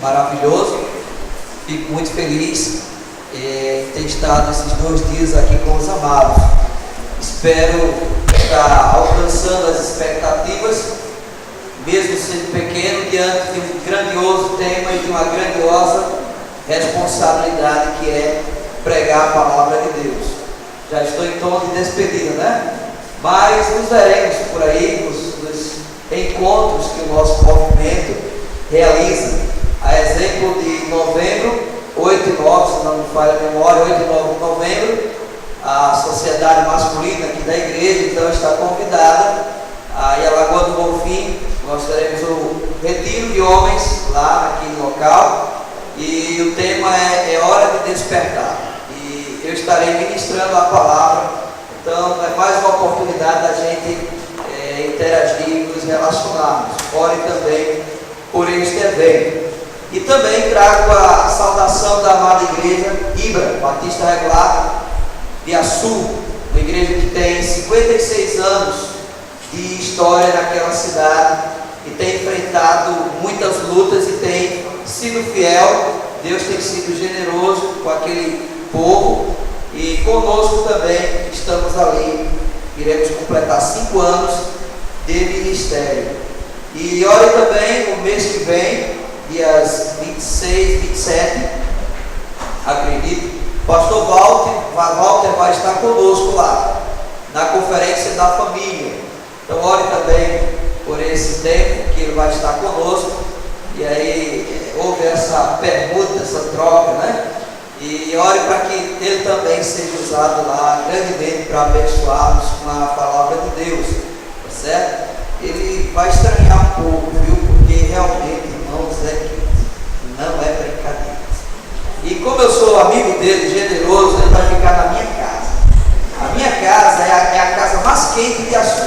maravilhoso. Fico muito feliz em ter estado esses 2 dias aqui com os amados. Espero estar alcançando as expectativas, mesmo sendo pequeno, diante de um grandioso tema e de uma grandiosa responsabilidade que é pregar a palavra de Deus. Já estou em tom de despedida, né? Mas nos veremos por aí nos encontros que o nosso movimento realiza. A exemplo de novembro, 8 e 9, se não me falha a memória, 8 e 9 de novembro, a sociedade masculina aqui da igreja então está convidada a ir à Lagoa do Bonfim. Nós teremos o retiro de homens lá naquele local e o tema é hora de despertar. E eu estarei ministrando a palavra, então é mais uma oportunidade da gente interagir e nos relacionarmos. Ore também por este evento. E também trago a saudação da amada igreja Ibra Batista Regular de Açu, uma igreja que tem 56 anos de história naquela cidade e tem enfrentado muitas lutas e tem sido fiel. Deus tem sido generoso com aquele povo e conosco também estamos ali. Iremos completar 5 anos de ministério. E ore também no mês que vem, dias 26, 27, acredito, o pastor Walter vai estar conosco lá, na conferência da família. Então ore também por esse tempo que ele vai estar conosco. E aí houve essa permuta, essa troca, né? E ore para que ele também seja usado lá grandemente para abençoarmos com a palavra de Deus, tá certo? Ele vai estranhar um pouco, viu? Porque realmente, irmãos, não é brincadeira. E como eu sou amigo dele, generoso, ele vai ficar na minha casa. A minha casa é a casa mais quente de Açu.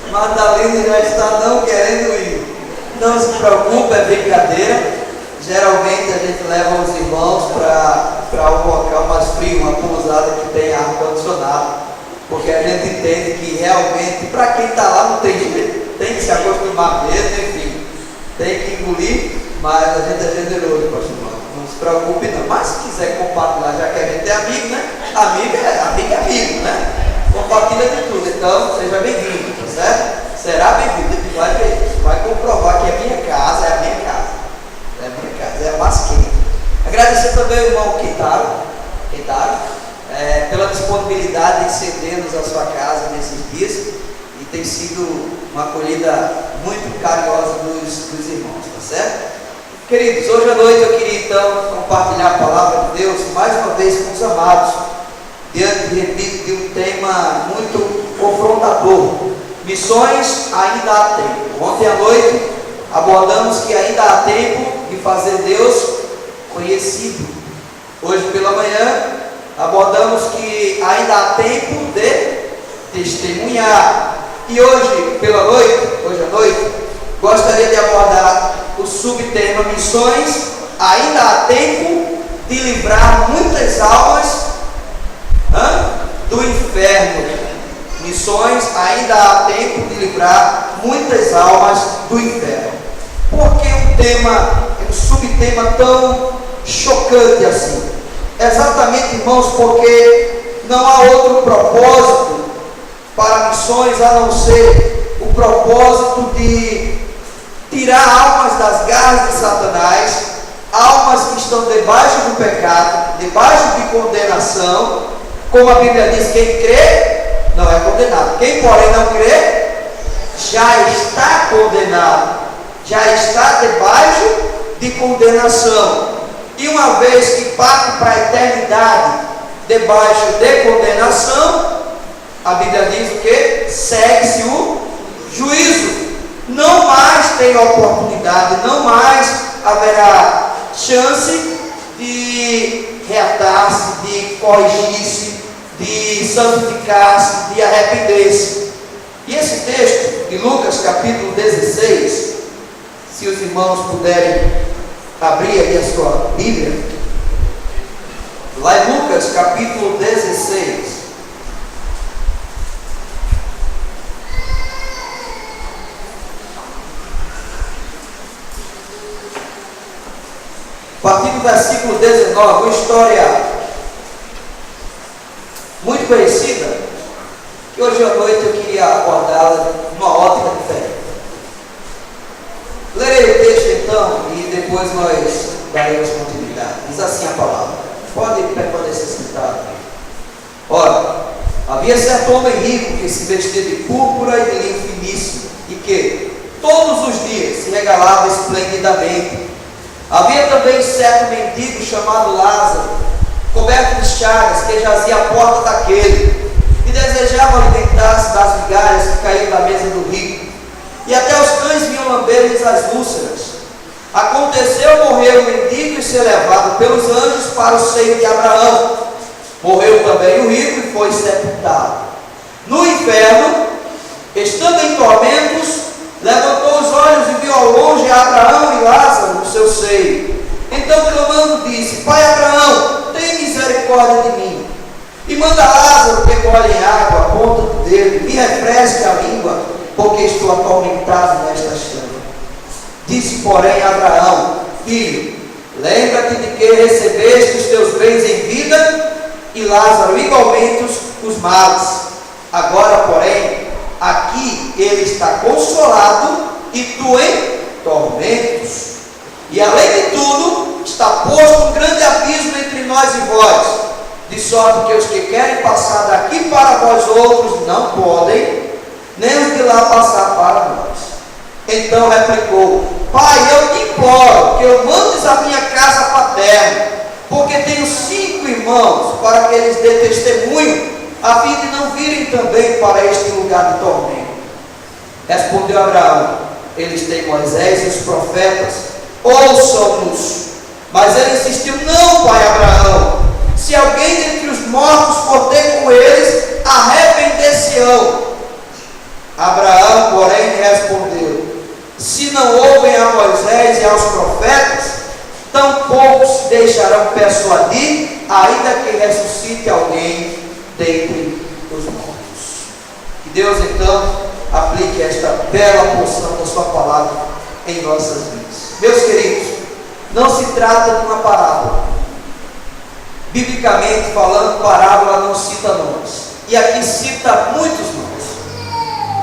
Madalena já está não querendo ir. Não se preocupe, é brincadeira. Geralmente a gente leva os irmãos para um local mais frio, uma pousada que tem ar-condicionado, porque a gente entende que realmente, para quem está lá não tem jeito, tem que se acostumar mesmo, enfim, tem que engolir, mas a gente é generoso, pastor Marcos, não se preocupe não. Mas se quiser compartilhar, já que a gente é amigo, né? Amigo é amigo, né? Compartilha de tudo, então seja bem-vindo, tá certo? Será bem-vindo, vai ver isso, vai comprovar que a minha casa é a minha casa. É a minha casa, é a mais quente. Agradecer também ao irmão Keitaro, pela disponibilidade de ceder-nos a sua casa nesses dias, e tem sido uma acolhida muito carinhosa dos irmãos, tá certo? Queridos, hoje à noite eu queria então compartilhar a palavra de Deus mais uma vez com os amados, diante, repito, de um tema muito confrontador. Missões ainda há tempo. Ontem à noite abordamos que ainda há tempo de fazer Deus conhecido. Hoje pela manhã abordamos que ainda há tempo de testemunhar. E hoje à noite, gostaria de abordar o subtema Missões ainda há tempo de livrar muitas almas do inferno. Missões ainda há tempo de livrar muitas almas do inferno. Por que um subtema tão chocante assim? Exatamente, irmãos, porque não há outro propósito para missões a não ser o propósito de tirar almas das garras de Satanás, almas que estão debaixo do pecado, debaixo de condenação. Como a Bíblia diz, quem crê não é condenado. Quem, porém, não crê, já está condenado, já está debaixo de condenação. E uma vez que parte para a eternidade debaixo de condenação, a Bíblia diz o que? Segue-se o juízo. Não mais tem oportunidade, não mais haverá chance de reatar-se, de corrigir-se, de santificar-se, de arrepender-se. E esse texto de Lucas capítulo 16, se os irmãos puderem abrir aí a sua Bíblia, lá em Lucas capítulo 16, versículo 19, uma história muito conhecida, que hoje à noite eu queria abordá-la numa ótica diferente. Lerei o texto então e depois nós daremos continuidade. Diz assim a palavra. Pode permanecer sentado. Ora, havia certo homem rico que se vestia de púrpura e de linho finíssimo e que todos os dias se regalava esplendidamente. Havia também certo mendigo chamado Lázaro, coberto de chagas, que jazia à porta daquele e desejava alimentar-se das migalhas que caíam da mesa do rico. E até os cães vinham lamber-lhes as úlceras. Aconteceu morrer o mendigo e ser levado pelos anjos para o seio de Abraão. Morreu também o rico e foi sepultado. No inferno, estando em tormentos, levantou os olhos e viu ao longe Abraão e Lázaro no seu seio. Então, clamando, disse: Pai Abraão, tem misericórdia de mim, e manda Lázaro que molhe em água a ponta do dedo, me refresque a língua, porque estou atormentado nesta chama. Disse, porém, Abraão: Filho, lembra-te de que recebeste os teus bens em vida, e Lázaro igualmente os males. Agora, porém, aqui ele está consolado e tu em tormentos. E além de tudo, está posto um grande abismo entre nós e vós, de sorte que os que querem passar daqui para vós outros não podem, nem os de lá passar para nós. Então replicou: Pai, eu te imploro que eu mandes a minha casa paterna, porque tenho 5 irmãos, para que eles dê testemunho, a fim de não virem também para este lugar de tormento. Respondeu Abraão: Eles têm Moisés e os profetas, ouçam-nos. Mas ele insistiu: Não, pai Abraão, se alguém dentre os mortos for ter com eles, arrepender-se-ão. Abraão, porém, lhe respondeu: Se não ouvem a Moisés e aos profetas, tampouco se deixarão persuadir, ainda que ressuscite alguém dentre os mortos. Que Deus então aplique esta bela porção da sua palavra em nossas vidas. Meus queridos, não se trata de uma parábola. Biblicamente falando, parábola não cita nomes, e aqui cita muitos nomes,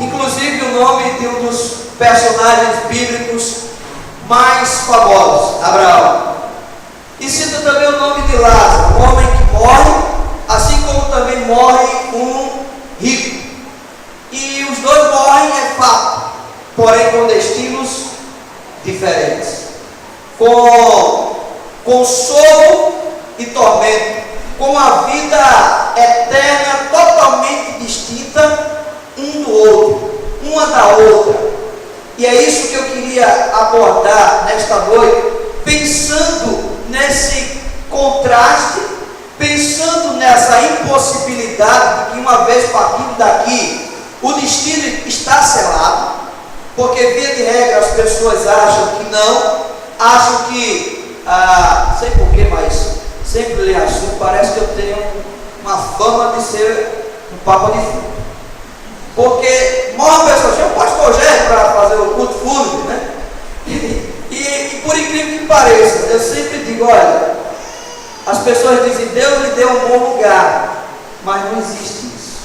inclusive o nome de um dos personagens bíblicos mais famosos, Abraão. E cita também o nome de Lázaro, um homem que morre, assim como também morre um rico. E os dois morrem, é fato, porém com destinos diferentes, com consolo e tormento, com a vida eterna totalmente distinta um do outro, uma da outra. E é isso que eu queria abordar nesta noite, pensando nesse contraste, pensando nessa impossibilidade de que, uma vez partindo daqui, o destino está selado, porque via de regra as pessoas acham que não, acham que, sei porquê, mas sempre ler assunto, parece que eu tenho uma fama de ser um papa de fundo. Porque morre a pessoa, chama o pastor Gé para fazer o culto fúnebre, né? E por incrível que pareça, eu sempre digo: olha, as pessoas dizem, Deus lhe deu um bom lugar, mas não existe isso.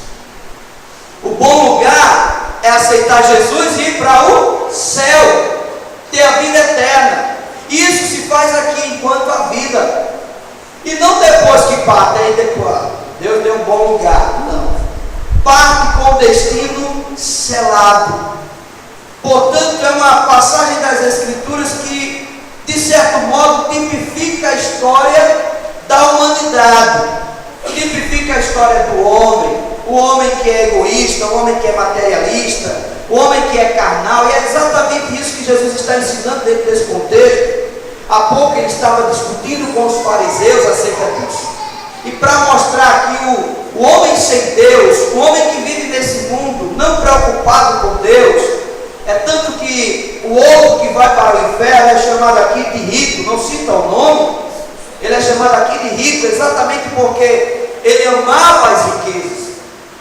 O bom lugar é aceitar Jesus e ir para o céu, ter a vida eterna. Isso se faz aqui enquanto a vida, e não depois que parte, aí depois, Deus deu um bom lugar, não. Parte com o destino selado. Portanto, é uma passagem das Escrituras que, de certo modo, tipifica a história da humanidade, tipifica a história do homem, o homem que é egoísta, o homem que é materialista, o homem que é carnal. E é exatamente isso que Jesus está ensinando dentro desse contexto. Há pouco ele estava discutindo com os fariseus acerca disso. E para mostrar que o homem sem Deus, o homem que vive nesse mundo não preocupado com Deus, é tanto que o outro que vai para o inferno é chamado aqui de rico, não cita o nome, ele é chamado aqui de rico exatamente porque ele amava as riquezas,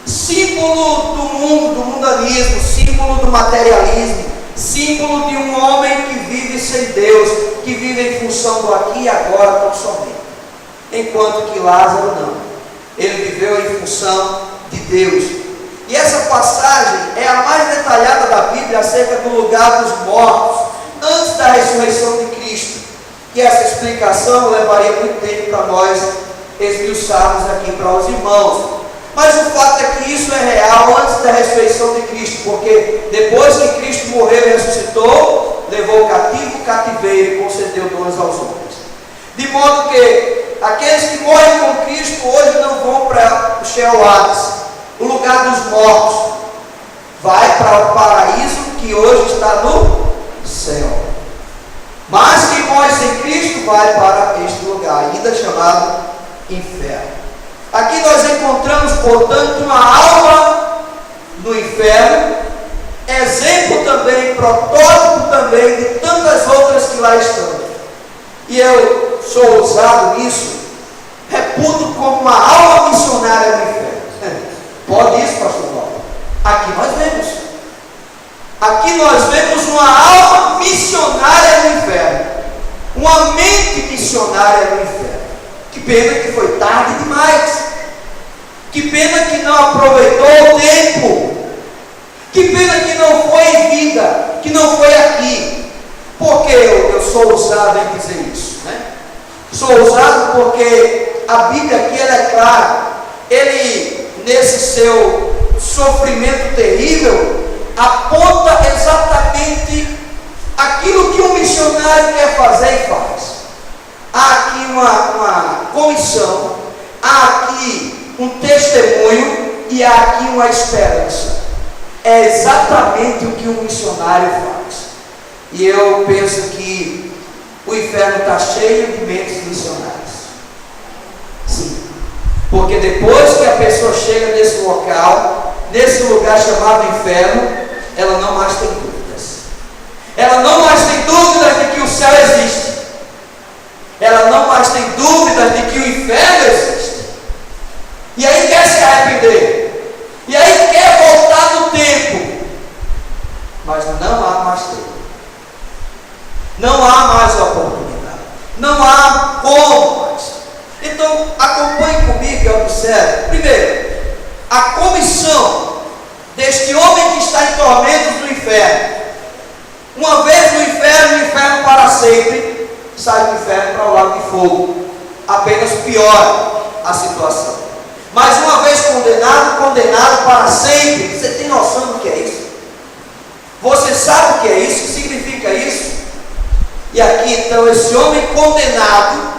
símbolo do mundo, do mundanismo, símbolo do materialismo, símbolo de um homem que vive fixo em Deus, que vivem em função do aqui e agora tão somente. Enquanto que Lázaro não. Ele viveu em função de Deus. E essa passagem é a mais detalhada da Bíblia acerca do lugar dos mortos, antes da ressurreição de Cristo. E essa explicação levaria muito tempo para nós esmiuçarmos aqui para os irmãos. Mas o fato é que isso é real antes da ressurreição de Cristo, porque depois que Cristo morreu e ressuscitou, levou o cativo o cativeiro e concedeu dons aos homens. De modo que aqueles que morrem com Cristo hoje não vão para o Sheol Hades, o lugar dos mortos. Vai para o paraíso que hoje está no céu. Mas quem morre sem Cristo vai para este lugar, ainda chamado inferno. Aqui nós encontramos, portanto, uma alma no inferno, exemplo também, protótipo também de tantas outras que lá estão. E eu sou ousado nisso, reputo como uma alma missionária no inferno. Pode isso, pastor Paulo? Aqui nós vemos. Aqui nós vemos uma alma missionária no inferno. Uma mente missionária no inferno. Que pena que foi tarde demais. Que pena que não aproveitou o tempo. Que pena que não foi em vida, que não foi aqui. Por que eu sou ousado em dizer isso, né? Sou ousado porque a Bíblia aqui ela é clara. Ele, nesse seu sofrimento terrível, aponta exatamente aquilo que um missionário quer fazer e faz. Há aqui uma comissão, há aqui um testemunho e há aqui uma esperança. É exatamente o que um missionário faz. E eu penso que o inferno está cheio de mentes missionárias. Sim. Porque depois que a pessoa chega nesse local, nesse lugar chamado inferno, ela não mais tem dúvidas. Ela não mais tem dúvidas de que o céu existe. Ela não mais tem dúvidas de que o inferno existe. E aí quer se arrepender. E aí quer voltar no tempo. Mas não há mais tempo. Não há mais oportunidade. Não há como mais. Então, acompanhe comigo e observe. Primeiro, a comissão deste homem que está em tormentos do inferno. Uma vez no inferno para sempre, sai do inferno para o lago de fogo. Apenas piora a situação. Mas uma vez condenado para sempre. Você tem noção do que é isso? Você sabe o que é isso? O que significa isso? E aqui então esse homem condenado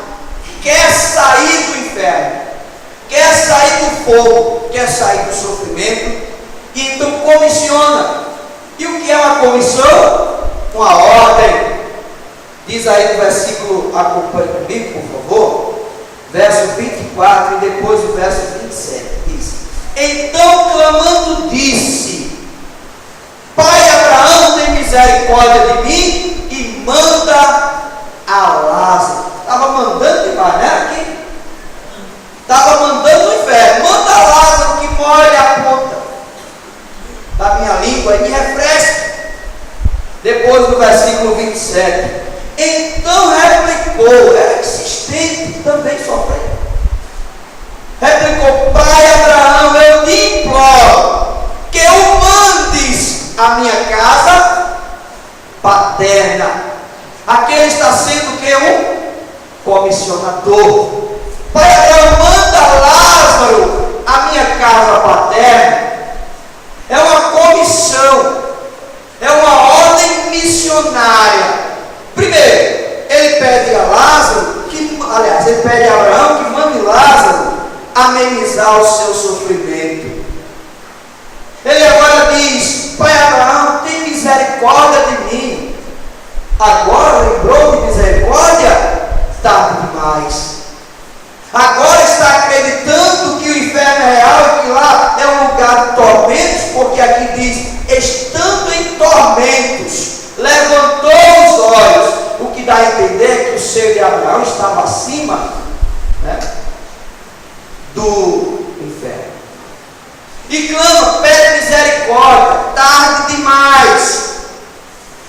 quer sair do inferno, quer sair do fogo, quer sair do sofrimento, e então comissiona. E o que é uma comissão? Uma ordem. Diz aí no versículo, acompanhe comigo, por favor, verso 24 e depois o verso 27. Diz: então clamando disse: Pai Abraão, tem misericórdia de mim e manda a Lázaro. Estava mandando demais, né? Aqui estava mandando o inferno. Manda a Lázaro que molhe a ponta da minha língua e me refresque. Depois do versículo 27. Então replicou, era insistente, também sofrendo. Replicou: Pai Abraão, eu te imploro que o mandes à minha casa paterna. Aqui ele está sendo que um comissionador. Pai Abraão, manda Lázaro à minha casa paterna. É uma comissão, é uma ordem missionária. Primeiro, ele pede a Lázaro, ele pede a Abraão que mande Lázaro amenizar o seu sofrimento. Ele agora diz: Pai Abraão, tem misericórdia de mim. Agora lembrou de misericórdia? Tarde demais. Agora está acreditando que o inferno é real e que lá é um lugar de tormentos, porque aqui diz: estando em tormentos, levantou os olhos. O que dá a entender é que o seio de Abraão estava acima, né, do inferno. E clama, pede misericórdia, tarde demais.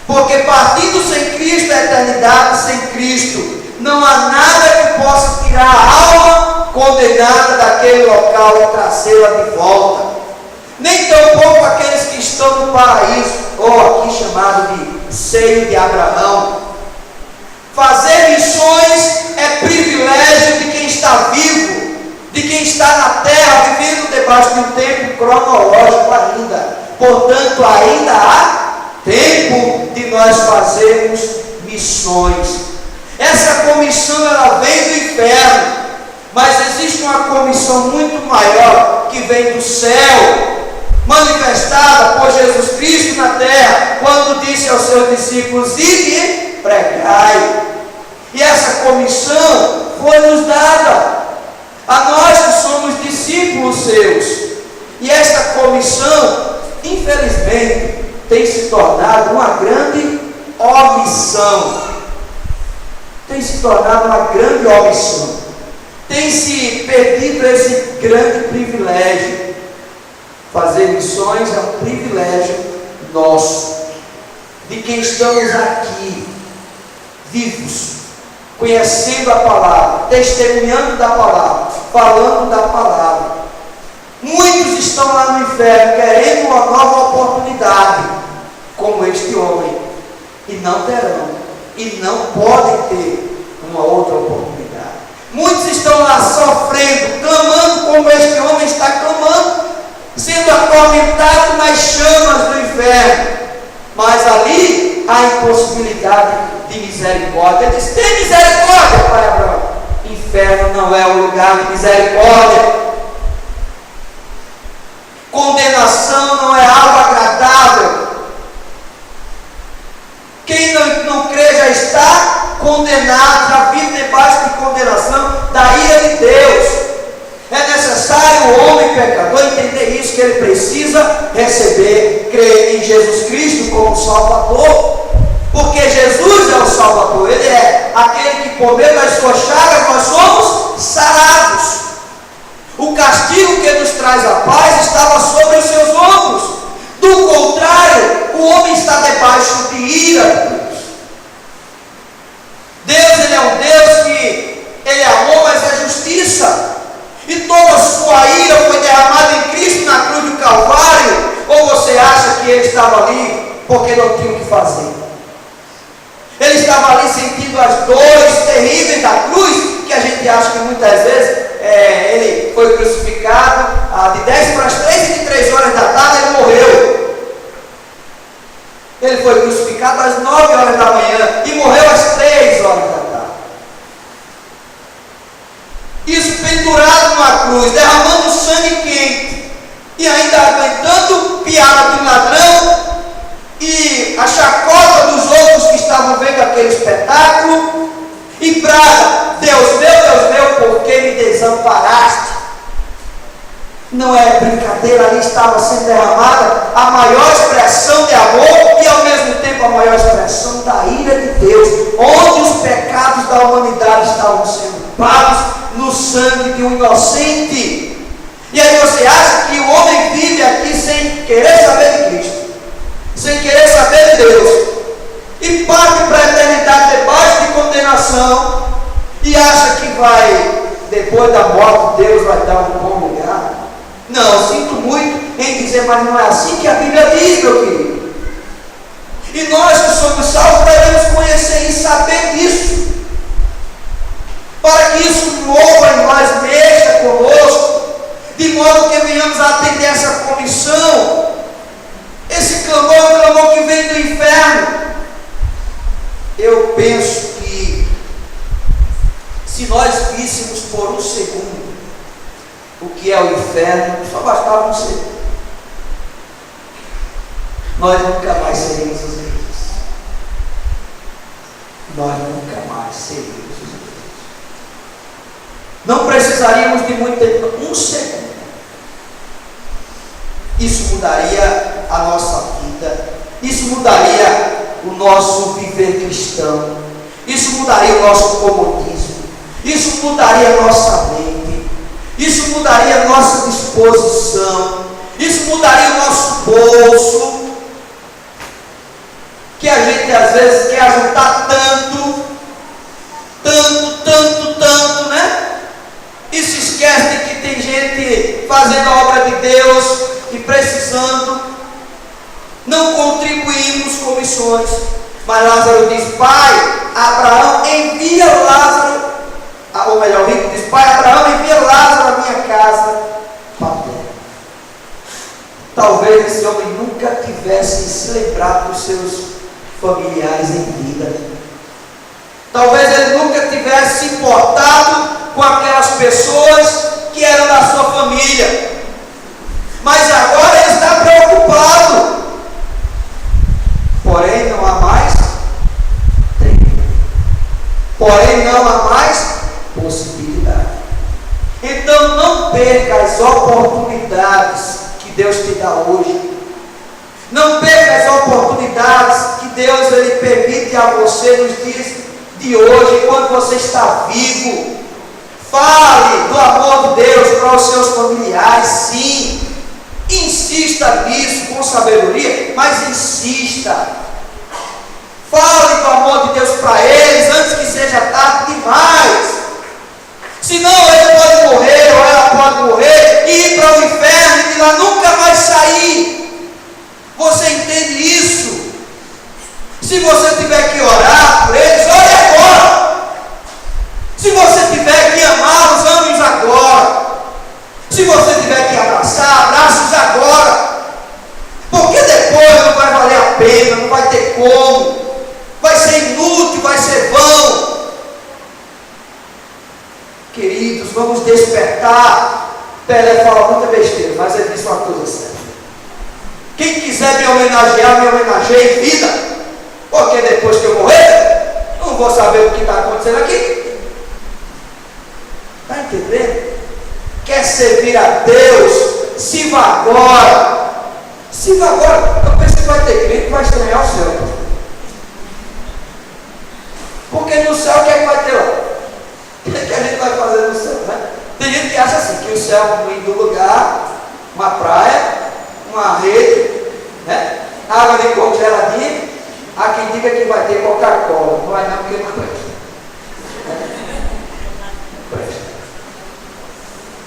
Porque Porque partindo sem Cristo, a eternidade sem Cristo, não há nada que possa tirar a alma condenada daquele local e trazê-la de volta. Nem tampouco aqueles que estão no paraíso, ou aqui chamado de seio de Abraão. Fazer missões é privilégio de quem está vivo, de quem está na terra, vivendo debaixo de um tempo cronológico ainda. Portanto, ainda há tempo de nós fazermos missões. Essa comissão, ela vem do inferno, mas existe uma comissão muito maior que vem do céu, manifestada por Jesus Cristo na terra, quando disse aos seus discípulos: ide e pregai. E essa comissão foi nos dada a nós que somos discípulos seus. E esta comissão, infelizmente, tem se tornado uma grande omissão. Tem se tornado uma grande omissão. Tem se perdido esse grande privilégio. Fazer missões é um privilégio nosso, de quem estamos aqui, vivos, conhecendo a palavra, testemunhando da palavra, falando da palavra. Muitos estão lá no inferno querendo uma nova oportunidade, como este homem, e não terão, e não podem ter uma outra oportunidade. Muitos estão lá sofrendo, clamando como este homem está clamando, sendo atormentado nas chamas do inferno, mas ali há impossibilidade de misericórdia. Ele diz: tem misericórdia, pai Abraão. Inferno não é um lugar de misericórdia. Condenação não é algo agradável. Quem não crê já está condenado, já vive debaixo de condenação da ira de Deus. É necessário o homem pecador entender isso, que ele precisa receber, crer em Jesus Cristo como Salvador, porque Jesus é o Salvador. Ele é aquele que por meio das suas chagas nós somos sarados. O castigo que nos traz a paz estava sobre os seus ombros. Do contrário, o homem está debaixo de ira de Deus. Deus, ele é um Deus que ele é amor, mas é justiça. E toda a sua ira foi derramada em Cristo na cruz do Calvário. Ou você acha que ele estava ali porque não tinha o que fazer? Ele estava ali sentindo as dores terríveis da cruz, que a gente acha que muitas vezes ele foi crucificado de 10 para as 3 e de 3 horas da tarde ele morreu. Ele foi crucificado às 9 horas da manhã e morreu às 3 horas da tarde. Isso pendurado numa cruz, derramando sangue quente, e ainda aguentando piada de um ladrão e a chacota dos outros que estavam vendo aquele espetáculo, e praga: Deus meu, por que me desamparaste? Não é brincadeira, ali estava sendo derramada a maior expressão de amor e ao mesmo tempo a maior expressão da ira de Deus, onde os pecados da humanidade estavam sendo pagos no sangue de um inocente. E aí você acha que o homem vive aqui sem querer saber de Cristo, sem querer saber de Deus, e parte para a eternidade debaixo de condenação, e acha que vai, depois da morte, Deus vai dar um bom lugar? Não, sinto muito em dizer, mas não é assim que a Bíblia diz, meu querido. E nós que somos salvos devemos conhecer e saber disso, para que isso mova em nós, mexa conosco, de modo que venhamos a atender essa comissão. Esse clamor é um clamor que vem do inferno. Eu penso que se nós víssemos por um segundo o que é o inferno, só bastava um segundo, nós nunca mais seríamos os mesmos. Nós nunca mais seríamos os mesmos. Não precisaríamos de muito tempo, um segundo. Isso mudaria a nossa vida, isso mudaria o nosso viver cristão, isso mudaria o nosso comodismo, isso mudaria a nossa mente, isso mudaria a nossa disposição, isso mudaria o nosso bolso, que a gente às ajudar tanto, né? E se esquece de que tem gente fazendo a obra de Deus e precisando. Não contribuímos com missões. Mas Lázaro diz: Pai, Abraão envia Lázaro, ou melhor, o rico diz: Pai, Abraão envia Lázaro à minha casa paterna. Talvez esse homem nunca tivesse se lembrado dos seus familiares em vida. Talvez ele nunca tivesse se importado com aquelas pessoas que eram da sua família. Mas agora ele está preocupado. Porém, não há mais tempo. Porém, não há mais possibilidade. Então, não perca as oportunidades que Deus te dá hoje. Não perca as oportunidades que Deus ele permite a você nos dias de hoje, enquanto você está vivo. Fale do amor de Deus para os seus familiares, sim. Insista nisso com sabedoria, mas insista. Fale do amor de Deus para eles antes que seja tarde demais. Senão ele pode morrer ou ela pode morrer e ir para o inferno e de lá nunca mais sair. Você entende isso? Se você tiver que orar por eles, ore agora. Se você tiver que amá-los, ame-os agora. Se você tiver que abraçar, abraça-os agora. Porque depois não vai valer a pena, não vai ter como. Vai ser inútil, vai ser vão. Queridos, vamos despertar. Pelé fala muita besteira, mas ele disse uma coisa certa. Quem quiser me homenagear, me homenageie em vida. Porque depois que eu morrer, não vou saber o que está acontecendo aqui. Está entendendo? Quer servir a Deus? Sirva agora. Sirva agora. Eu penso que vai ter crente que vai estranhar o céu. Porque no céu o que é que vai ter lá? O que é que a gente vai fazer no céu, né? Tem gente que acha assim, que o céu é um lindo lugar, uma praia, uma rede, né? Água de coco geladinha. Há quem diga que vai ter Coca-Cola. Não vai não, porque não presta.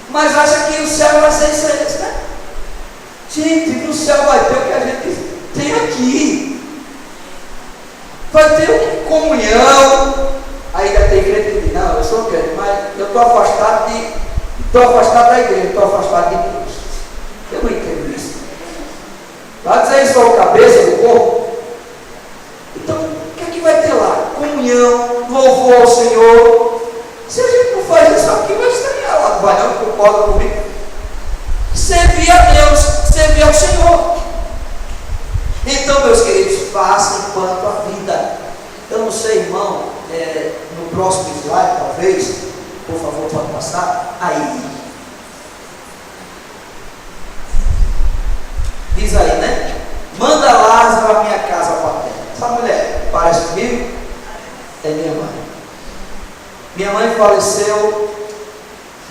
Mas acha que o céu vai ser isso, né? Gente, no céu vai ter o que a gente tem aqui. Vai ter comunhão. Ainda tem crente que diz: não, eu sou crente, mas eu estou afastado da igreja, estou afastado de Deus. Eu não entendo isso. Vai dizer isso ao cabeça do corpo? Então, o que é que vai ter lá? Comunhão, louvor ao Senhor. Se a gente não faz isso aqui, vai estranhar lá. Não vai não, concorda comigo? Servir a Deus, servir ao Senhor. Então, meus queridos, faça enquanto a vida. Eu não sei, irmão, no próximo slide, talvez, por favor, pode passar. Aí. Diz aí, né? Manda Lázaro à minha casa paterna. Essa mulher, parece comigo? É minha mãe. Minha mãe faleceu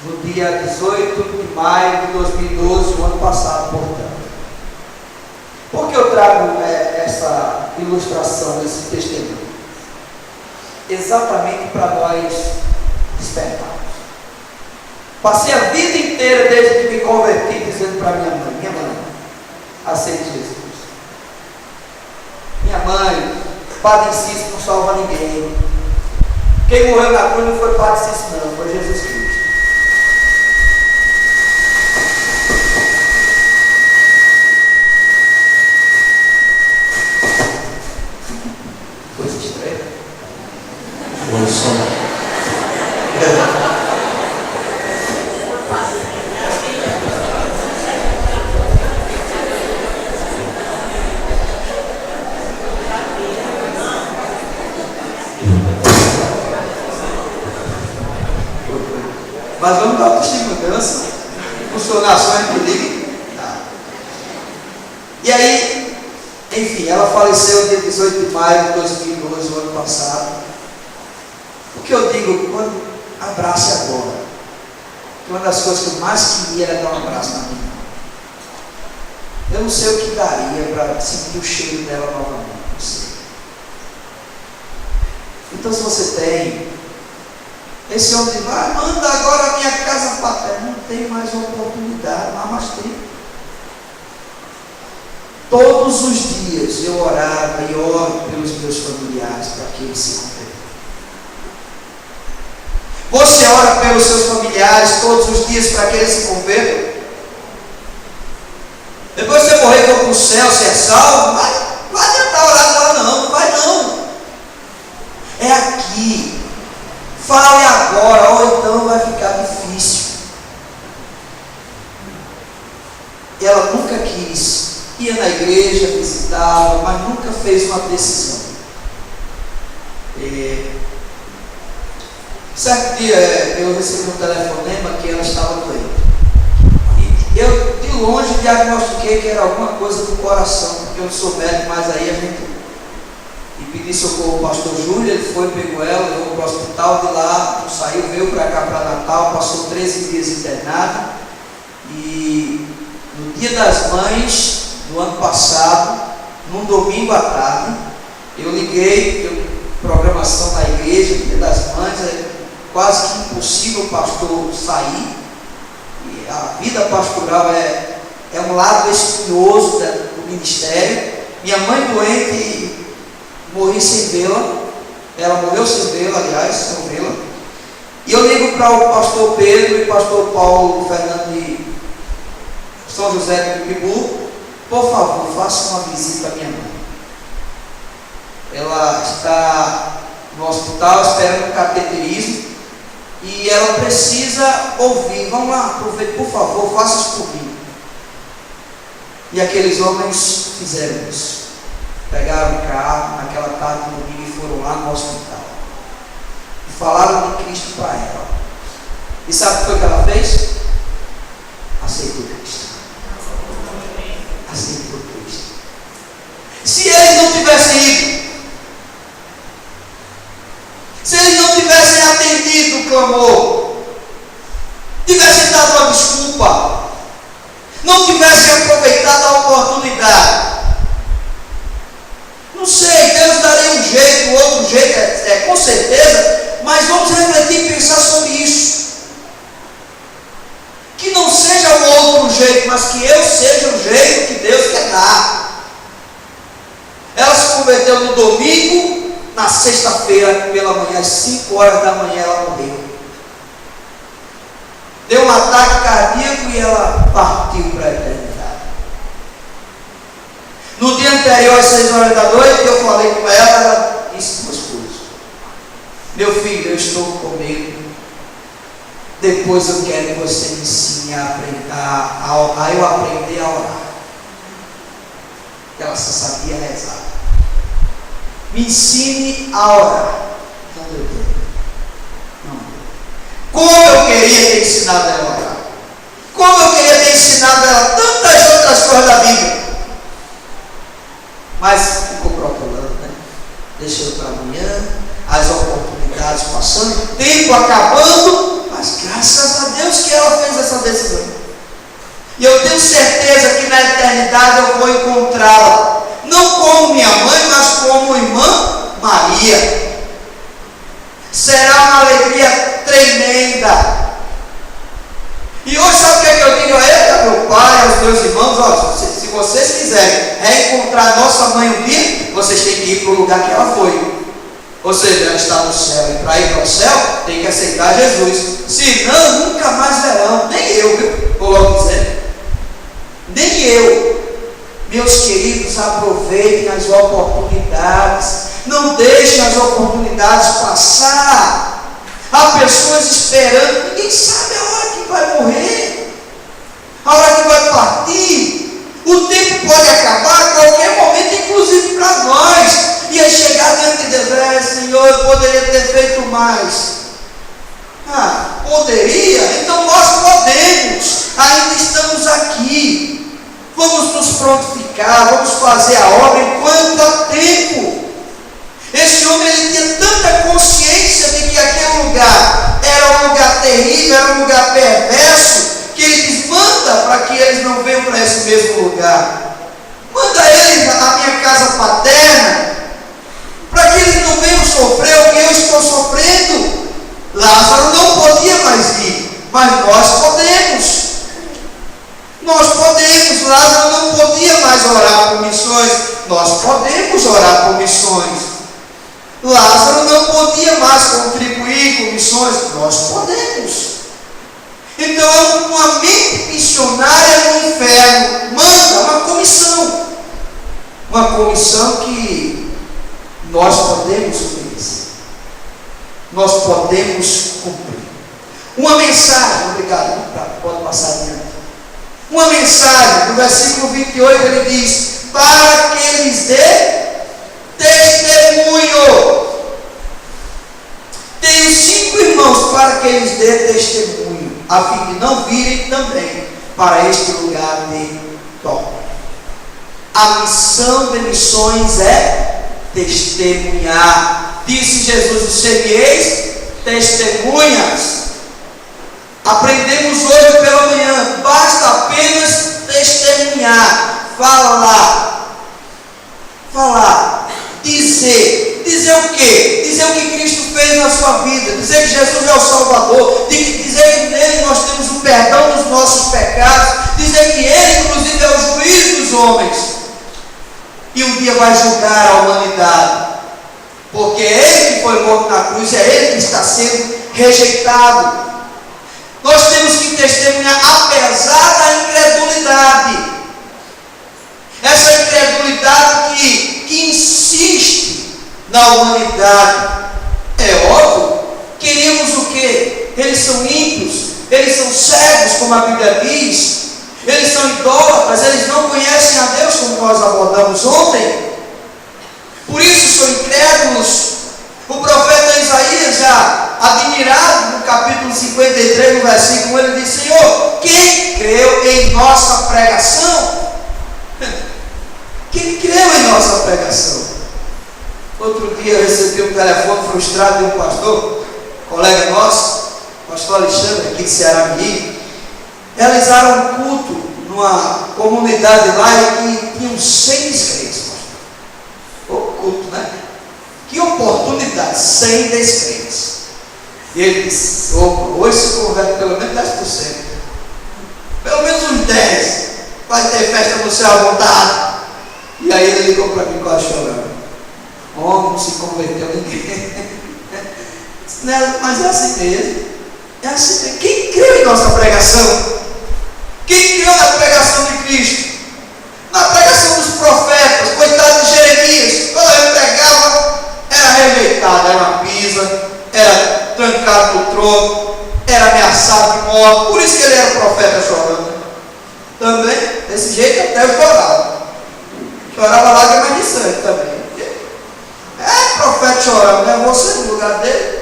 no dia 18 de maio de 2012, o ano passado, portanto. Por que eu trago essa ilustração, esse testemunho? Exatamente para nós despertarmos. Passei a vida inteira, desde que me converti, dizendo para minha mãe, aceite Jesus. Minha mãe, Padre Cícero não salva ninguém. Quem morreu na cruz não foi Padre Cícero, não, foi Jesus Cristo. Coisa estranha. Bom som. Mas vamos dar autoestima, mudança, funcionações que liguem. Tá. E aí, enfim, ela faleceu dia 18 de maio de 2012, o ano passado. O que eu digo, quando abrace agora. Uma das coisas que eu mais queria era dar um abraço na minha mãe. Eu não sei o que daria para sentir o cheiro dela novamente. Não sei. Então, se você tem, esse homem diz, manda agora a minha casa paterna. Não tem mais oportunidade, não há mais tempo. Todos os dias eu orava e oro pelos meus familiares para que eles se convertam. Você ora pelos seus familiares todos os dias para que eles se convertam? Depois você morrer, for para o céu, ser salvo, vai tentar orar lá, não vai não. É aqui. Fale agora, ou então vai ficar difícil. Ela nunca quis, ia na igreja, visitava, mas nunca fez uma decisão. Certo dia eu recebi um telefonema que ela estava doente. E eu de longe diagnostiquei que era alguma coisa do coração, porque eu não sou médico, mas aí a gente. E pedi socorro ao pastor Júlio, ele foi, pegou ela, levou para o hospital, de lá, não saiu, veio para cá para Natal, passou 13 dias internado. E no Dia das Mães do ano passado, num domingo à tarde, eu liguei, programação na igreja, Dia das Mães, é quase que impossível o pastor sair. E a vida pastoral é um lado espinhoso do ministério. Minha mãe doente, morri sem vê-la, ela morreu sem vê-la, aliás, sem vê-la. E eu ligo para o pastor Pedro e o pastor Paulo Fernando de São José do Pibu, por favor, faça uma visita à minha mãe. Ela está no hospital esperando um cateterismo e ela precisa ouvir. Vamos lá, aproveite, por favor, faça isso por mim. E aqueles homens fizeram isso. Pegaram o carro naquela tarde do domingo e foram lá no hospital. E falaram de Cristo para ela. E sabe o que foi que ela fez? Aceitou Cristo. Aceitou Cristo. Se eles não tivessem ido, se eles não tivessem atendido o clamor, tivessem dado uma desculpa, não tivessem aproveitado a oportunidade, não sei, Deus daria um jeito, outro jeito, com certeza, mas vamos refletir e pensar sobre isso. Que não seja o outro jeito, mas que eu seja o jeito que Deus quer dar. Ela se converteu no domingo, na sexta-feira, pela manhã, às 5 horas da manhã, ela morreu. Deu um ataque cardíaco e ela partiu para a eternidade. No dia anterior, às 6 horas da noite, eu falei com ela disse duas coisas. Meu filho, eu estou com medo. Depois eu quero que você me ensine a eu aprender a orar. Ela só sabia rezar. Me ensine a orar. Não deu tempo. Não deu. Como eu queria ter ensinado ela a orar. Como eu queria ter ensinado ela tantas outras coisas da Bíblia. Mas ficou protelando, né? Deixou para amanhã, as oportunidades passando, o tempo acabando, mas graças a Deus que ela fez essa decisão. E eu tenho certeza que na eternidade eu vou encontrá-la, não como minha mãe, mas como irmã Maria. Será uma alegria tremenda. E hoje sabe o que é que eu digo a ele, a meu pai, aos meus irmãos? Olha, se vocês quiserem reencontrar nossa mãe um dia, vocês têm que ir para o lugar que ela foi. Ou seja, ela está no céu, e para ir para o céu tem que aceitar Jesus. Senão, nunca mais verão. Nem eu, viu? Vou logo dizer. Nem eu. Meus queridos, aproveitem as oportunidades. Não deixem as oportunidades passar. Há pessoas esperando, ninguém sabe a hora que vai morrer, a hora que vai partir. O tempo pode acabar a qualquer momento, inclusive para nós. E aí chegar diante de Deus, Senhor, eu poderia ter feito mais. Poderia? Então nós podemos, ainda estamos aqui. Vamos nos prontificar, vamos fazer a obra enquanto há tempo. Esse homem ele tinha tanta consciência de que aquele lugar era um lugar terrível, era um lugar perverso, que ele diz, manda para que eles não venham para esse mesmo lugar. Manda eles à minha casa paterna, para que eles não venham sofrer o que eu Mas nós podemos. Nós podemos. Lázaro não podia mais orar por missões. Nós podemos orar por missões. Lázaro não podia mais contribuir com missões. Nós podemos. Então, uma mente missionária no inferno manda uma comissão. Uma comissão que nós podemos obedecer. Nós podemos cumprir. Uma mensagem, obrigado, pode passar adiante. Uma mensagem, no versículo 28 ele diz: para que eles dê testemunho. Tenho 5 irmãos para que eles dê testemunho, a fim de não virem também para este lugar de toque. A missão de missões é testemunhar. Disse Jesus: serieis testemunhas. Aprendemos hoje pela manhã, basta apenas testemunhar, falar, dizer o quê? Dizer o que Cristo fez na sua vida, dizer que Jesus é o Salvador, dizer que nele nós temos o perdão dos nossos pecados, dizer que Ele inclusive é o juiz dos homens, e um dia vai julgar a humanidade, porque é Ele que foi morto na cruz, é Ele que está sendo rejeitado. Nós temos que testemunhar apesar da incredulidade. Essa incredulidade que insiste na humanidade. É óbvio. Queríamos o quê? Eles são ímpios, eles são cegos, como a Bíblia diz. Eles são idólatras, eles não conhecem a Deus, como nós abordamos ontem. Por isso são incrédulos. O profeta Isaías, já admirado, no capítulo 53, no versículo 1, ele diz: Senhor, quem creu em nossa pregação? Quem creu em nossa pregação? Outro dia eu recebi um telefone frustrado de um pastor, colega nosso, pastor Alexandre, aqui de Ceará-Mirim. Realizaram um culto numa comunidade lá e tinham 100 descrentes, pastor. O culto, né? Que oportunidade, 100 descrentes. E ele disse: hoje se converte pelo menos 10%. Pelo menos uns 10. Vai ter festa no céu à vontade. E aí ele ligou para mim quase chorando. Não se converteu ninguém. Mas é assim mesmo. É assim mesmo. Quem creu em nossa pregação? Quem creu na pregação de Cristo? Na pregação dos profetas, coitado de Jeremias, quando ele pregava, era rejeitado, era uma pisa, era trancado no trono, era ameaçado de morte. Por isso que ele era profeta chorando. Também, desse jeito até eu chorava. Chorava lágrimas de sangue também. É profeta chorando, né? Você no lugar dele.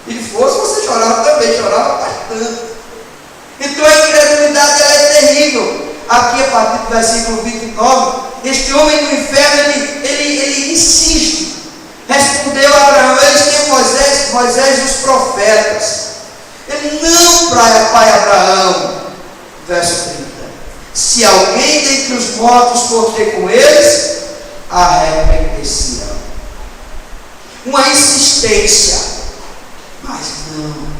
E fosse, você chorava também, chorava bastante. Então a incredulidade ela é terrível. Aqui a partir do versículo 29, este homem do inferno, ele insiste. Respondeu a Abraão: eles têm Moisés e os profetas. Ele: não, pai Abraão. Verso 30. Se alguém dentre os mortos for ter com eles, arrepender-se-ão. Uma insistência. Mas não.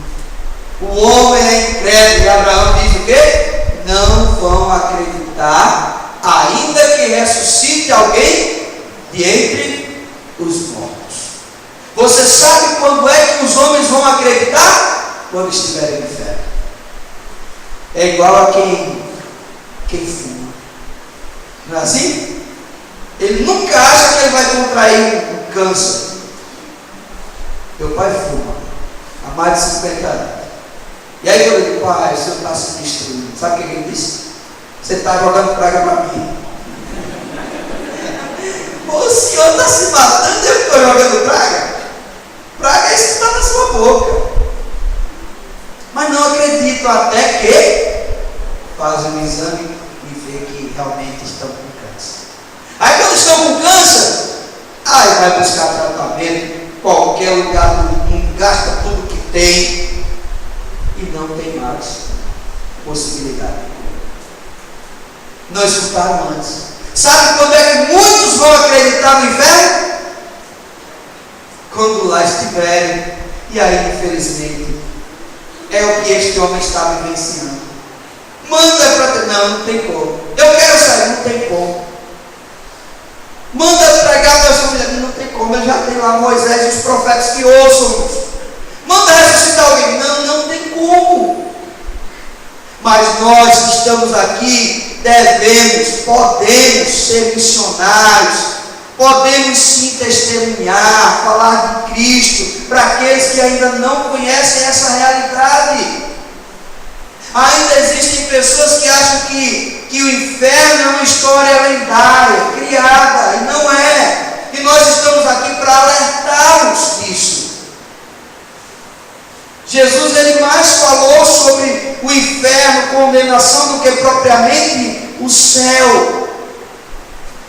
O homem é incrédulo. E Abraão diz o quê? Não vão acreditar, ainda que ressuscite alguém de entre os mortos. Você sabe quando é que os homens vão acreditar? Quando estiverem no inferno. É igual a quem fuma. Não é assim? Ele nunca acha que ele vai contrair um câncer. Meu pai fuma há mais de 50 anos. E aí eu digo: pai, o senhor está se destruindo. Sabe o que ele disse? Você está jogando praga para mim. O senhor está se matando, eu estou jogando praga? Praga é isso que está na sua boca. Mas não acredito, até que faz um exame e vê que realmente estão com câncer. Aí quando estão com câncer, aí vai buscar tratamento, qualquer lugar do mundo, gasta tudo que tem e não tem mais possibilidade. Não escutaram antes. Sabe quando é que muitos vão acreditar no inferno? Quando lá estiverem. E aí, infelizmente, É o que este homem está vivenciando. Manda para... Não tem como. Eu quero sair, não tem como. Manda pregar para essa mulher, não tem como. Eu já tenho lá Moisés e os profetas que ouçam. Manda ressuscitar alguém, não tem como. Mas nós que estamos aqui devemos, podemos ser missionários, podemos sim testemunhar, falar de Cristo para aqueles que ainda não conhecem essa realidade. Ainda existem pessoas que acham que o inferno é uma história lendária, criada, e não é. E nós estamos aqui para alertá-los disso. Jesus ele mais falou sobre o inferno, condenação, do que propriamente o céu.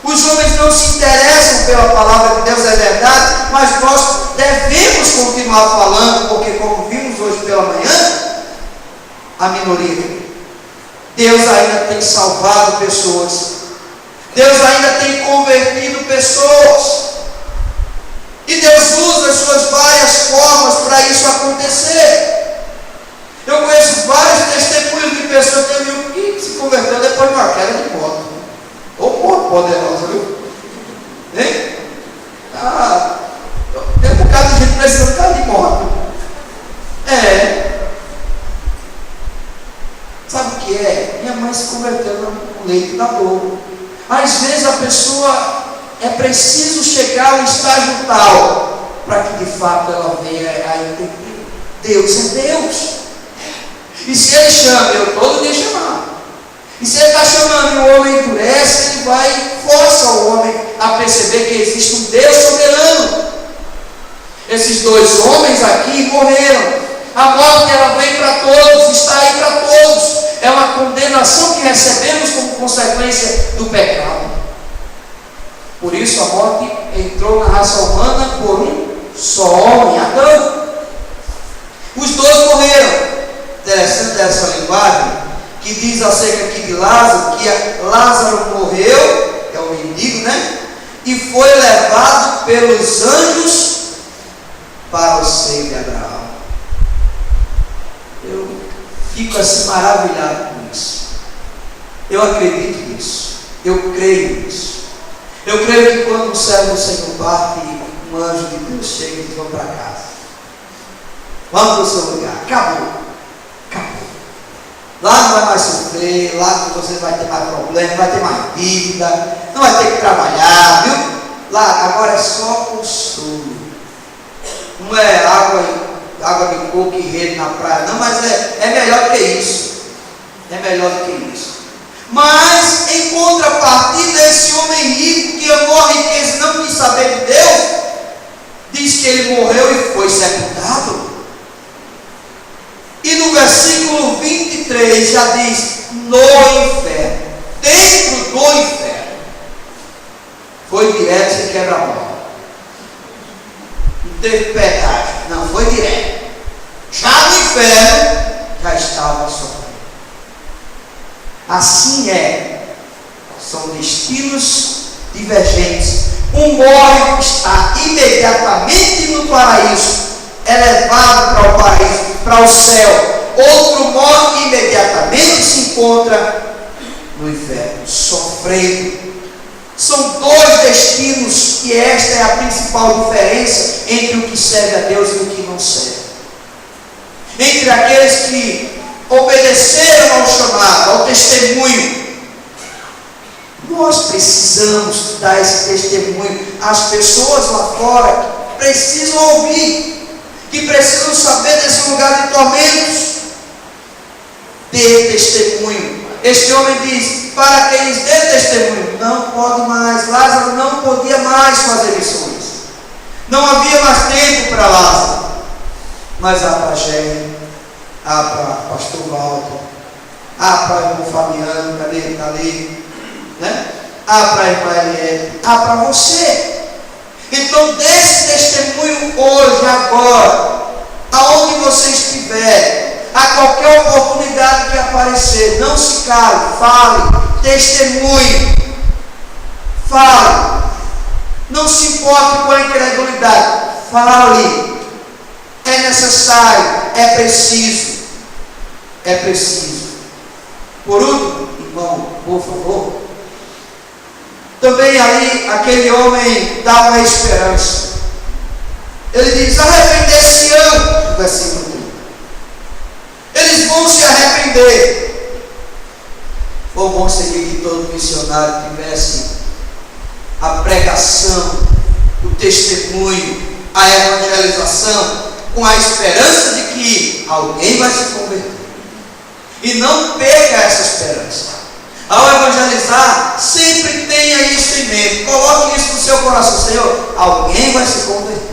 Os homens não se interessam pela palavra de Deus, é verdade, mas nós devemos continuar falando, porque como vimos hoje pela manhã, a minoria. Deus ainda tem salvado pessoas. Deus ainda tem convertido pessoas. E Deus usa as suas várias formas para isso acontecer. Eu conheço vários testemunhos de pessoas que se converteu depois de uma queda de moto. Ou moto poderosa, viu? Hein? Tem um bocado de gente precisando ficar de moto. Sabe o que é? Minha mãe se converteu no leite da dor. Às vezes a pessoa é preciso chegar ao estágio tal para que de fato ela venha a entender. Deus é Deus. E se Ele chama, eu todo dia chamar. E se Ele está chamando e o homem endurece, Ele vai e força o homem a perceber que existe um Deus soberano. Esses dois homens aqui morreram. A morte ela vem para todos, está aí para todos. É uma condenação que recebemos como consequência do pecado. Por isso a morte entrou na raça humana por um só homem, Adão. Os dois morreram. Interessante essa linguagem que diz acerca aqui de Lázaro, que Lázaro morreu, é o mendigo, né? E foi levado pelos anjos para o seio de Abraão. Eu fico assim maravilhado com isso. Eu acredito nisso. Eu creio nisso. Eu creio que quando o servo do Senhor parte, um anjo de Deus chega e diz: vamos para casa. Vamos para o seu lugar. Acabou. Lá não vai mais sofrer, lá você vai ter mais problema, não vai ter mais dívida, não vai ter que trabalhar, viu? Lá agora é só consolo. Não é água de coco e rede na praia, não, mas é melhor do que isso. É melhor do que isso. Mas, em contrapartida, esse homem rico que amou a riqueza e não quis saber de Deus, diz que ele morreu e foi sepultado. E no versículo 23 já diz: no inferno, dentro do inferno, foi direto sem quebra-mola. Não teve pedágio, não, foi direto. Já no inferno, já estava sofrendo. Assim são destinos divergentes. Um morre, está imediatamente no paraíso, é levado para o paraíso, para o céu. Outro morre e imediatamente se encontra no inferno, sofrendo. São dois destinos, e esta é a principal diferença entre o que serve a Deus e o que não serve. Entre aqueles que obedeceram ao chamado, ao testemunho. Nós precisamos dar esse testemunho. As pessoas lá fora precisam ouvir, que precisam saber desse lugar de tormentos. Dê testemunho. Este homem diz: para que eles dê testemunho. Não pode mais. Lázaro não podia mais fazer missões. Não havia mais tempo para Lázaro. Mas há para Gênesis, há para pastor Walter, há para o irmão Fabiano, cadê ele? Está ali, né? Há para a irmã Eliette, há para você. Então dê esse testemunho hoje, agora, aonde você estiver, a qualquer oportunidade que aparecer. Não se cale, fale, testemunhe, fale. Não se importe com a incredulidade, fale. É necessário, é preciso. é preciso. Por último, irmão, por favor, também ali aquele homem dá uma esperança. Ele diz: arrepender-se-ão, no versículo 30. Eles vão se arrepender. Foi bom seria que todo missionário tivesse a pregação, o testemunho, a evangelização, com a esperança de que alguém vai se converter. E não perca essa esperança. Ao evangelizar, sempre tenha isso em mente. Coloque isso no seu coração: Senhor, alguém vai se converter.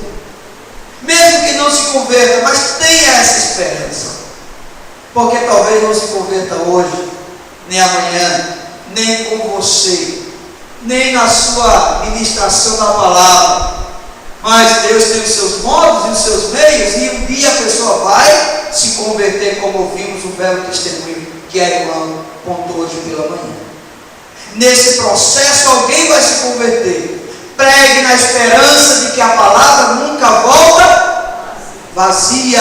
Mesmo que não se converta, mas tenha essa esperança. Porque talvez não se converta hoje, nem amanhã, nem com você, nem na sua ministração da palavra. Mas Deus tem os seus modos e os seus meios, e um dia a pessoa vai se converter, como ouvimos o belo testemunho que a irmã contou hoje pela manhã. Nesse processo alguém vai se converter. Pregue na esperança de que a palavra nunca volta vazia.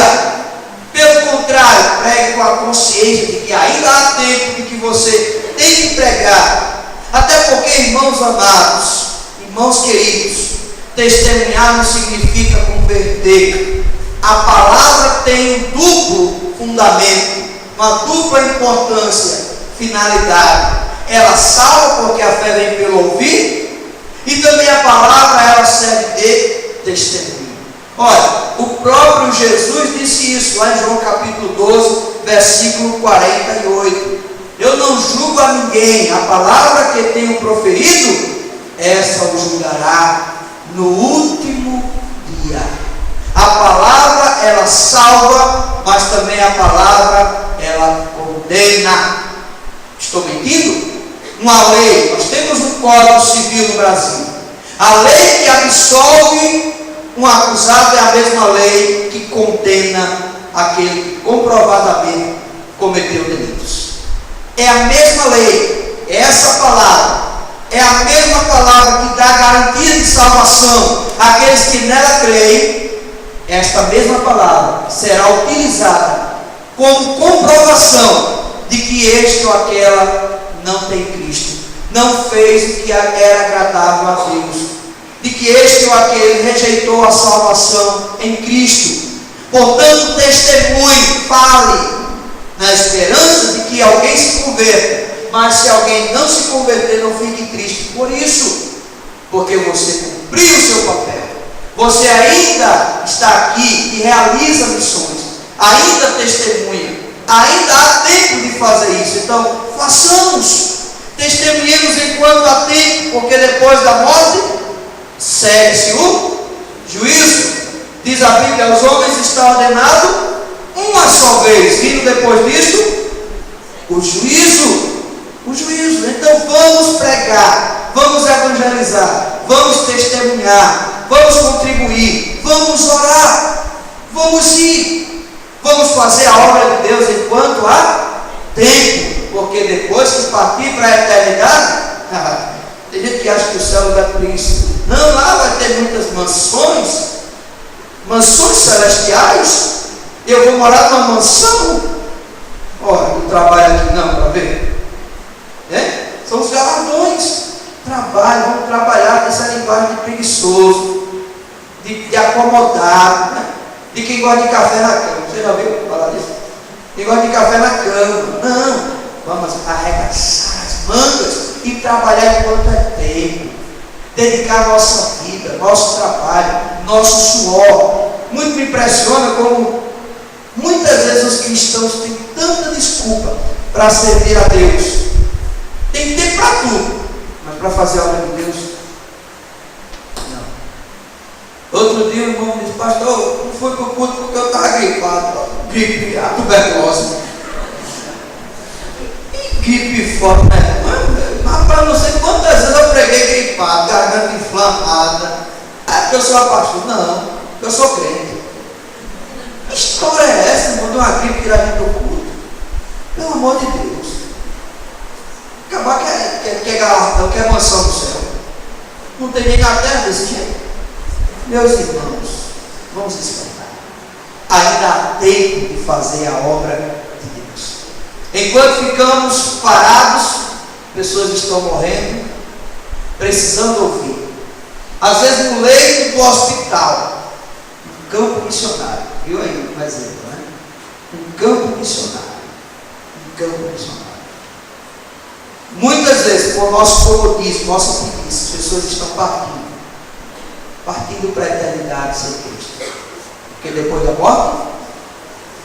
Pelo contrário, pregue com a consciência de que ainda há tempo de que você tem que pregar. Até porque, irmãos amados, irmãos queridos, testemunhar não significa converter. A palavra tem um duplo fundamento, uma dupla importância, finalidade. Ela salva porque a fé vem pelo ouvir, e também a palavra ela serve de testemunho. Olha, o próprio Jesus disse isso lá em João capítulo 12, versículo 48. Eu não julgo a ninguém, a palavra que tenho proferido, essa o julgará no último dia. A palavra ela salva, mas também a palavra ela condena. Estou mentindo? Uma lei, nós temos um Código Civil no Brasil. A lei que absolve um acusado é a mesma lei que condena aquele que comprovadamente cometeu delitos. É a mesma lei, é essa palavra, é a mesma palavra que dá garantia de salvação àqueles que nela creem. Esta mesma palavra será utilizada como comprovação de que este ou aquela não tem Cristo, não fez o que era agradável a Deus, de que este ou aquele rejeitou a salvação em Cristo. Portanto, testemunhe, fale, na esperança de que alguém se converta. Mas se alguém não se converter, não fique triste por isso, porque você cumpriu o seu papel. Você ainda está aqui e realiza missões, ainda testemunha, ainda há tempo de fazer isso. Então, façamos, testemunhemos enquanto há tempo, porque depois da morte segue-se o juízo. Diz a Bíblia: aos homens está ordenado uma só vez, vindo depois disso o juízo. O juízo. Então vamos pregar, vamos evangelizar, vamos testemunhar, vamos contribuir, vamos orar, vamos ir, vamos fazer a obra de Deus enquanto há tempo, porque depois que partir para a eternidade, tem gente que acha que o céu é lugar por isso. Não, lá vai ter muitas mansões celestiais. Eu vou morar numa mansão. Olha, eu trabalho aqui não, para ver. São os galardões. Trabalho, vamos trabalhar nessa linguagem de preguiçoso, de acomodado, né? De quem gosta de café na cama. Você já viu falar disso? Quem gosta de café na cama. Não, vamos arregaçar as mangas e trabalhar enquanto é tempo. Dedicar a nossa vida, nosso trabalho, nosso suor. Muito me impressiona como muitas vezes os cristãos têm tanta desculpa para servir a Deus. Tem tempo para tudo, mas para fazer a obra de Deus, não. Outro dia o irmão disse: pastor, não fui para o culto porque eu estava gripado. Gripe, a tuberculose. Gripe forte, né? Mas para não sei quantas vezes eu preguei gripado, garganta inflamada. É porque eu sou pastor? Não, eu sou crente. Que história é essa, irmão, de uma gripe tirar dentro do culto? Pelo amor de Deus. Acabar quer galardão, quer mansão no céu. Não tem nem na terra desse jeito. Meus irmãos, vamos despertar. Ainda há tempo de fazer a obra de Deus. Enquanto ficamos parados, pessoas estão morrendo, precisando ouvir. Às vezes no leito do hospital, um campo missionário. Viu aí um exemplo, né? Um campo missionário. Um campo missionário. Muitas vezes, por nosso comodismo, nossa preguiça, as pessoas estão partindo para a eternidade sem Cristo. Porque depois da morte,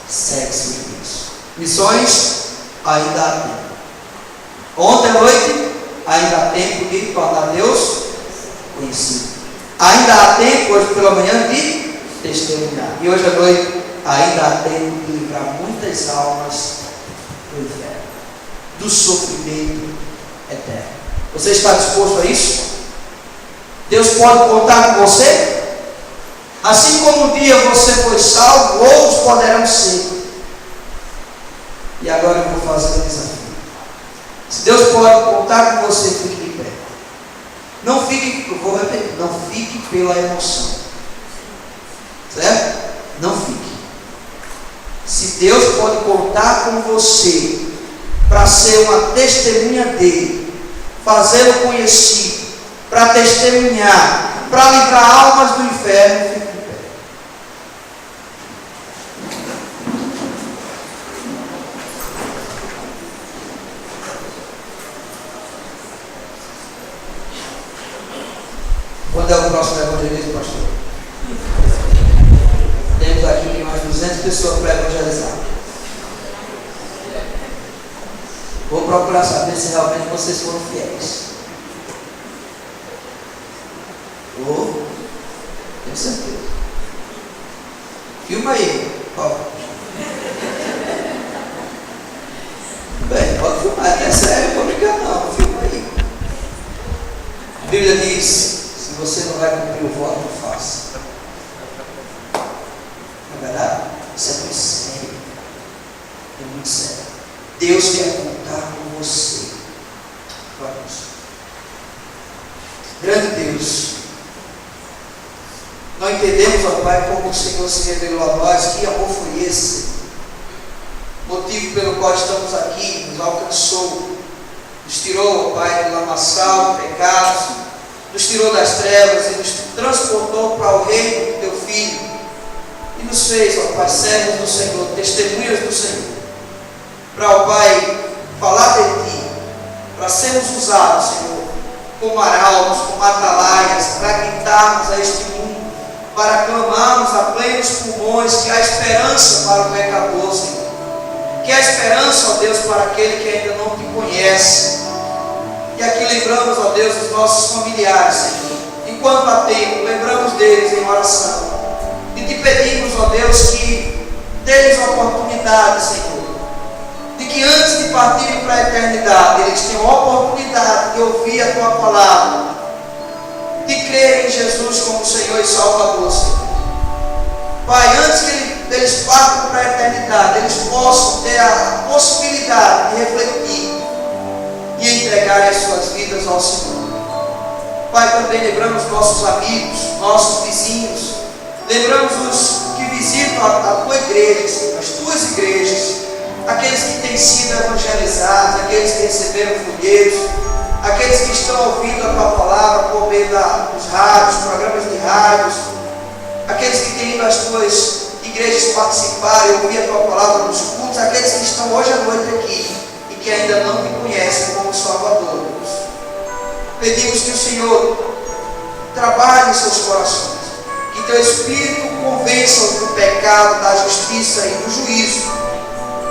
segue-se o juízo. Missões, ainda há tempo. Ontem à noite, ainda há tempo de tornar Deus conhecido. Ainda há tempo, hoje pela manhã, de testemunhar. E hoje à noite, ainda há tempo de livrar muitas almas do inferno, do sofrimento eterno. Você está disposto a isso? Deus pode contar com você? Assim como um dia você foi salvo, outros poderão ser. E agora eu vou fazer um desafio. Se Deus pode contar com você, fique de pé. Não fique, eu vou repetir, não fique pela emoção. Certo? Não fique. Se Deus pode contar com você para ser uma testemunha dele, fazê-lo conhecido, para testemunhar, para livrar almas do inferno, fique de pé. Quando é o próximo evangelismo, pastor? Temos aqui mais 200 pessoas para evangelizar. Vou procurar saber se realmente vocês foram fiéis. Tenho certeza. Filma aí. Ó. Bem, pode filmar. É sério, não vou brincar não. Filma aí. A Bíblia diz: se você não vai cumprir o voto, não faça. Na verdade, isso é muito sério. É muito sério. Deus quer contar com você. Vamos. Grande Deus, nós entendemos, ó Pai, como o Senhor se revelou a nós. Que amor foi esse? Motivo pelo qual estamos aqui, nos alcançou, nos tirou, ó Pai, do lamaçal, do pecado, nos tirou das trevas e nos transportou para o reino do Teu Filho e nos fez, ó Pai, servos do Senhor, testemunhas do Senhor, para, ó Pai, falar de Ti, para sermos usados, Senhor, como arautos, como atalaias, para gritarmos a este mundo, para clamarmos a plenos pulmões que há esperança para o pecador, Senhor, que há esperança, ó Deus, para aquele que ainda não Te conhece. E aqui lembramos, ó Deus, os nossos familiares, Senhor, enquanto há tempo, lembramos deles em oração, e Te pedimos, ó Deus, que dê-lhes a oportunidade, Senhor, de que antes de partirem para a eternidade, eles tenham a oportunidade de ouvir a Tua palavra, de crer em Jesus como Senhor e Salvador, Senhor. Pai, antes que eles partam para a eternidade, eles possam ter a possibilidade de refletir e entregarem as suas vidas ao Senhor. Pai, também lembramos nossos amigos, nossos vizinhos, lembramos os que visitam a Tua igreja, Senhor, as Tuas igrejas, aqueles que têm sido evangelizados, aqueles que receberam folhetos, aqueles que estão ouvindo a Tua palavra por meio dos rádios, programas de rádios, aqueles que têm ido às Tuas igrejas participar e ouvir a Tua palavra nos cultos, aqueles que estão hoje à noite aqui e que ainda não Te conhecem como Salvador. Pedimos que o Senhor trabalhe em seus corações, que Teu Espírito convença-os do pecado, da justiça e do juízo,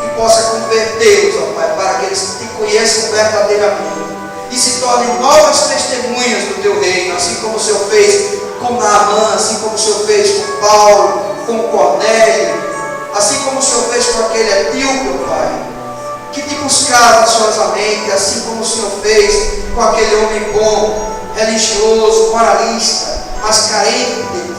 e possa convertê-los, ó Pai, para que eles Te conheçam verdadeiramente e se tornem novas testemunhas do Teu reino, assim como o Senhor fez com Naamã, assim como o Senhor fez com Paulo, com Cornélio, assim como o Senhor fez com aquele etíope, Pai, que Te buscava ansiosamente, assim como o Senhor fez com aquele homem bom, religioso, moralista, mas carente de Ti.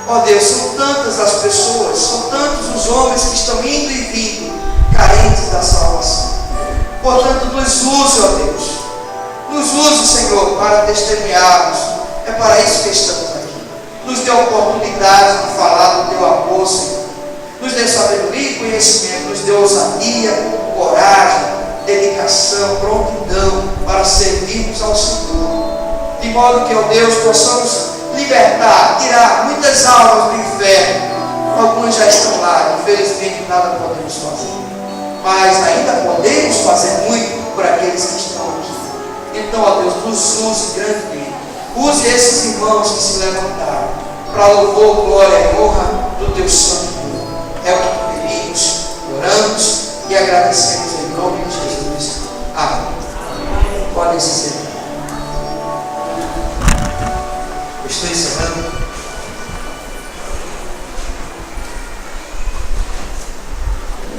Ó Deus, são tantas as pessoas, são tantos os homens que estão indo e vindo, carentes da salvação. Portanto, nos use, ó Deus, nos use, Senhor, para testemunharmos. É para isso que estamos aqui. Nos dê a oportunidade de falar do Teu amor, Senhor. Nos nos dê sabedoria e conhecimento, nos dê ousadia, coragem, dedicação, prontidão para servirmos ao Senhor. De modo que, ó Deus, possamos libertar, tirar muitas almas do inferno. Alguns já estão lá, infelizmente nada podemos fazer. Mas ainda podemos fazer muito por aqueles que estão aqui. Então, ó Deus, nos use grandemente. Use esses irmãos que se levantaram para louvor, glória e honra do teu santo nome. É o que pedimos, oramos e agradecemos em nome de Jesus. Amém. Podem se sentar. Eu estou encerrando.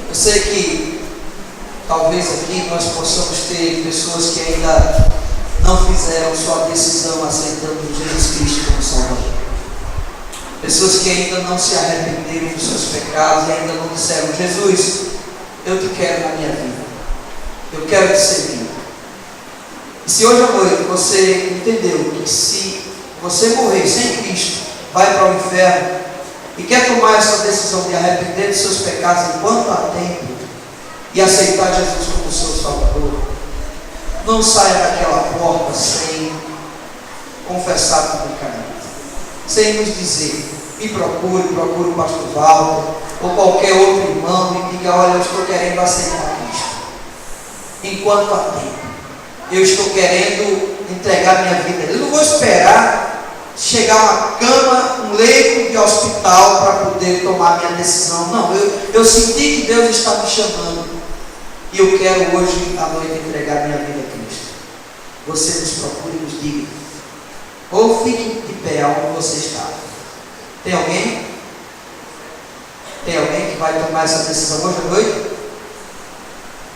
Eu sei que talvez aqui nós possamos ter pessoas que ainda não fizeram sua decisão aceitando Jesus Cristo como Salvador. Pessoas que ainda não se arrependeram dos seus pecados e ainda não disseram: Jesus, eu te quero na minha vida, eu quero te servir. E se hoje à noite você entendeu que se você morrer sem Cristo, vai para o inferno, e quer tomar essa decisão de arrepender dos seus pecados enquanto há tempo e aceitar Jesus como seu Salvador, não saia daquela porta sem confessar publicamente, sem nos dizer: me procure o pastor Walter ou qualquer outro irmão e diga: olha, eu estou querendo aceitar Cristo enquanto há tempo, eu estou querendo entregar minha vida. Eu não vou esperar chegar uma cama, um leito de hospital para poder tomar minha decisão. Não, eu senti que Deus está me chamando e eu quero hoje à noite entregar minha vida a Cristo. Você nos procure e nos diga, ou fique de pé onde você está. Tem alguém? Tem alguém que vai tomar essa decisão hoje à noite?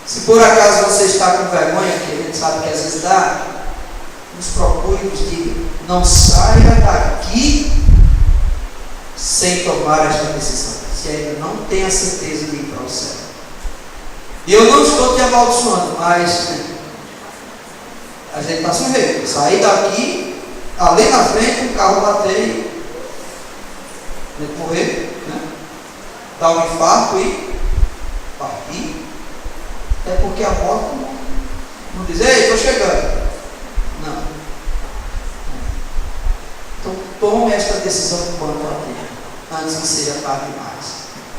Se por acaso você está com vergonha, que a gente sabe que às vezes dá, nos procure e nos diga: não saia daqui sem tomar esta decisão, se ainda não tem a certeza de ir para o céu. E eu não estou te amaldiçoando, mas a gente está sujeito. Sair daqui, ali na frente, um carro bater e a gente morrer, né? Dar um infarto e partir. Até porque a morte não diz: ei, estou chegando. Não. Então tome esta decisão quanto a tempo, antes que seja tarde demais.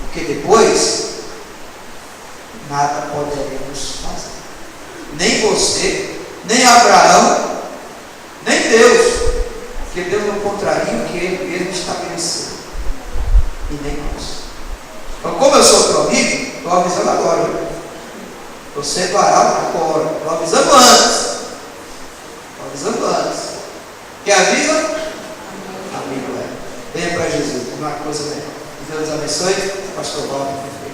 Porque depois nada poderemos fazer. Nem você, nem Abraão, nem Deus. Porque Deus não contraria o que Ele mesmo estabeleceu. E nem nós. Então, como eu sou teu amigo, estou avisando agora. Viu? Estou separado agora. Estou avisando antes. Estou avisando antes. Quem avisa? Amigo é. Venha para Jesus. Uma coisa melhor. Deus abençoe. Pastor Walter.